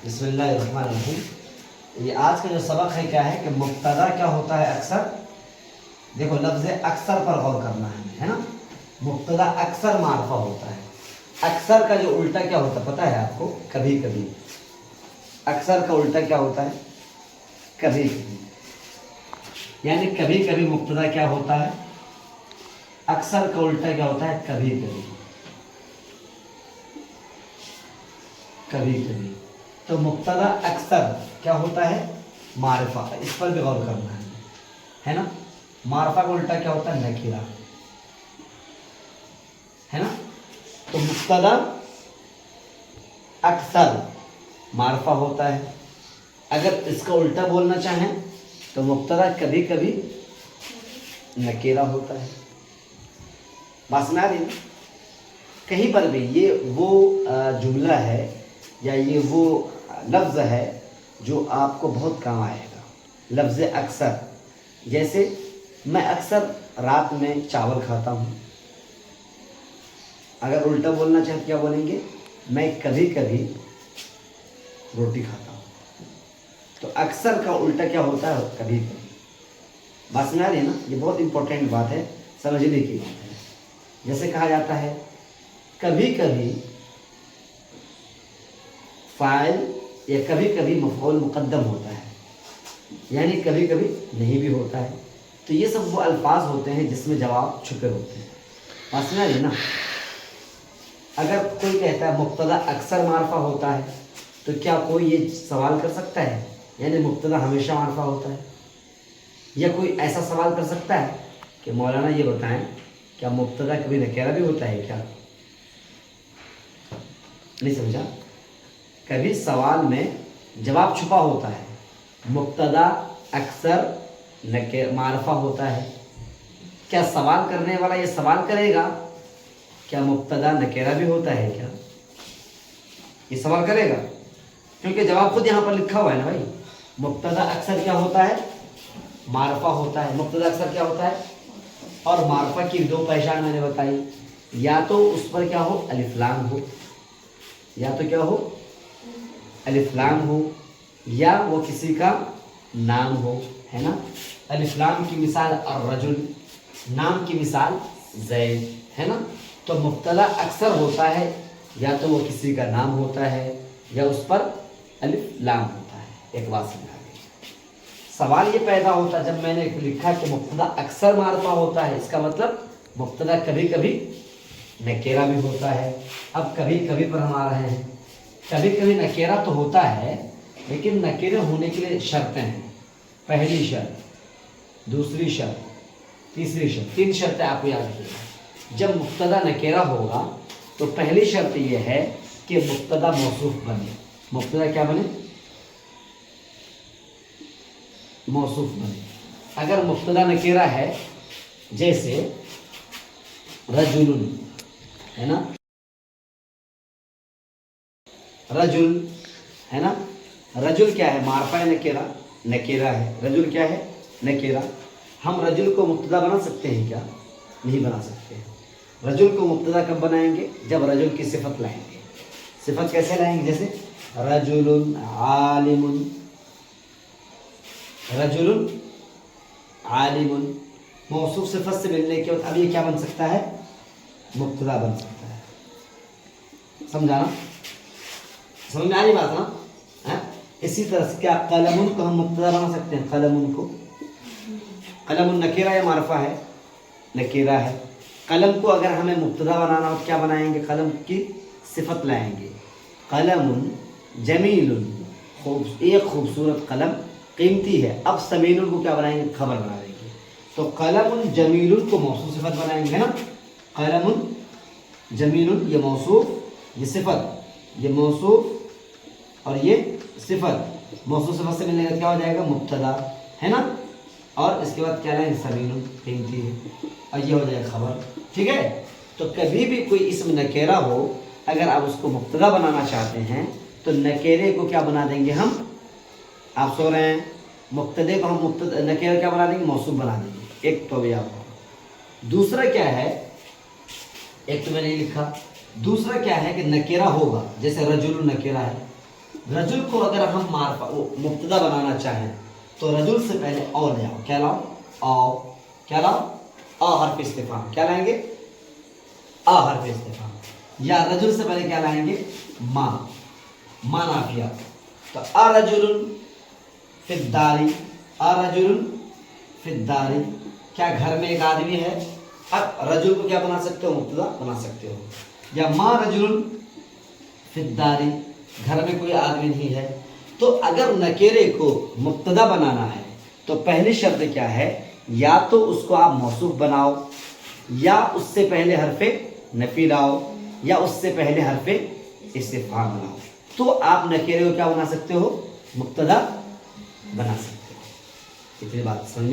बिस्मिल्लाहिर्रहमानिर्रहीम। ये आज का जो सबक है क्या है कि मुब्तदा क्या होता है अक्सर। देखो लफ्ज़ अक्सर पर गौर करना है ना। मुब्तदा अक्सर मारफा होता है। अक्सर का जो उल्टा क्या होता है पता है आपको? कभी कभी। अक्सर का उल्टा क्या होता है? कभी कभी। यानी कभी कभी मुब्तदा क्या होता है? अक्सर का उल्टा क्या होता है? कभी कभी। कभी कभी तो मुब्तदा अक्सर क्या होता है? मारिफा। इस पर भी गौर करना है ना। मारिफा का उल्टा क्या होता है? नकीरा, है ना। तो मुब्तदा अक्सर मारिफा होता है। अगर इसका उल्टा बोलना चाहें तो मुब्तदा कभी कभी नकीरा होता है। बात में आ रही ना। कहीं पर भी ये वो जुमला है या ये वो लफ्ज़ है जो आपको बहुत काम आएगा। लफ्ज़ अक्सर, जैसे मैं अक्सर रात में चावल खाता हूँ। अगर उल्टा बोलना चाहे क्या बोलेंगे? मैं कभी कभी रोटी खाता हूँ। तो अक्सर का उल्टा क्या होता है? कभी कभी। बात में आ रही है ना। ये बहुत इंपॉर्टेंट बात है, समझने की बात है। जैसे कहा जाता है कभी कभी फ़ाइल या कभी कभी मफ़ऊल मुक़द्दम होता है, यानी कभी कभी नहीं भी होता है। तो ये सब वो अल्फाज होते हैं जिसमें जवाब छुपे होते हैं। बात में आ रही है ना। अगर कोई कहता है मुब्तदा अक्सर मारफा होता है तो क्या कोई ये सवाल कर सकता है यानी मुब्तदा हमेशा मारफा होता है? या कोई ऐसा सवाल कर सकता है कि मौलाना ये बताएं क्या मुब्तदा कभी नकीरा भी होता है क्या? नहीं समझा। कभी सवाल में जवाब छुपा होता है। मुब्तदा अक्सर नकीरा मारफा होता है। क्या सवाल करने वाला ये सवाल करेगा क्या मुब्तदा नकीरा भी होता है क्या? ये सवाल करेगा, क्योंकि जवाब खुद यहाँ पर लिखा हुआ है ना भाई। मुब्तदा अक्सर क्या होता है? मारफा होता है। मुब्तदा अक्सर क्या होता है? और मारफा की दो पहचान मैंने बताई, या तो उस पर क्या हो? अलिफ लाम हो, या तो क्या हो? अलिफ लाम हो, या वो किसी का नाम हो, है ना। अलिफ लाम की मिसाल अर्रजुल, नाम की मिसाल ज़ैद, है ना। तो मुब्तदा अक्सर होता है या तो वो किसी का नाम होता है या उस पर अलिफ लाम होता है। एक बात समझ आ गई। सवाल ये पैदा होता जब मैंने लिखा कि मुब्तदा अक्सर मारफा होता है, इसका मतलब मुब्तदा कभी कभी नकीरा भी होता है। अब कभी कभी पर हम आ रहे हैं। कभी कभी नकीरा तो होता है, लेकिन नकीरे होने के लिए शर्तें हैं। पहली शर्त, दूसरी शर्त, तीसरी शर्त। 3 शर्तें आपको याद रखिएगा। जब मुब्तदा नकीरा होगा तो पहली शर्त यह है कि मुब्तदा मौसूफ बने। मुब्तदा क्या बने? मौसूफ बने। अगर मुब्तदा नकीरा है, जैसे रजुल, है ना, रजुल, है ना। रजुल क्या है? मारफा नकीरा, नकीरा है। रजुल क्या है? नकीरा। हम रजुल को मुब्तदा बना सकते हैं क्या? नहीं बना सकते हैं। रजुल को मुब्तदा कब बनाएंगे? जब रजुल की सिफत लाएंगे। सिफत कैसे लाएंगे? जैसे रजुलुन आलिमुन, रजुलुन आलिमुन। मौसूफ सिफत से मिलने के बाद अब ये क्या बन सकता है? मुब्तदा बन सकता है। समझाना? समझ में आ रही बात ना? है? इसी तरह से क्या कलमुन को हम मुब्तदा बना सकते हैं? कलमुन को, कलमुन नकीरा या मारफा है? नकीरा है। कलम को अगर हमें मुब्तदा बनाना हो क्या बनाएंगे? कलम की सिफत लाएंगे। कलमुन जमीलुन, एक खूबसूरत कलम, कीमती है। अब समीनुन को क्या बनाएंगे? खबर बना देंगे। तो कलमुन जमीलुन को मौसूफ सिफत बनाएंगे, है ना। कलमुन जमीलुन, ये मौसूफ, ये सिफत, ये मौसूफ और ये सिफत। मौसूफ सिफत से मिलने का क्या हो जाएगा? मुब्तदा, है ना। और इसके बाद क्या लाएंगे? समीनुन, कीमती है, और ये हो जाएगा खबर। ठीक है। तो कभी भी कोई इसम नकेरा हो, अगर आप उसको मुब्तदा बनाना चाहते हैं तो नकेरे को क्या बना देंगे हम? आप सो रहे हैं, मुब्तदे को हम मुब्तदा नकेरा क्या बना देंगे? मौसूफ बना देंगे। एक तो भी आपको। दूसरा क्या है? एक तो मैंने लिखा दूसरा क्या है कि नकेरा होगा, जैसे रजुल नकेरा है, रजुल को अगर हम मारफा मुब्तदा बनाना चाहें तो रजुल से पहले औ ले आओ, क्या लाओ, आओ, क्या लाओ, आ हर्फ इस्तिफाम, क्या लाएंगे, आ हर्फ इस्तिफाम, या रजुल से पहले क्या लाएंगे, माँ नाफिया। तो अरजुल फिद्दारी, अरजुल फिद्दारी, क्या घर में एक आदमी है। अब रजुल को क्या बना सकते हो, मुब्तदा बना सकते हो, या माँ रजुल फिद्दारी, घर में कोई आदमी नहीं है। तो अगर नकेरे को मुब्तदा बनाना है तो पहली शर्त क्या है, या तो उसको आप मौसूफ बनाओ, या उससे पहले हरफे नफी लाओ, या उससे पहले हरफे इस्तिफहाम बनाओ, तो आप नकेरे को क्या बना सकते हो, मुब्तदा बना सकते हो। इतनी बात समझ में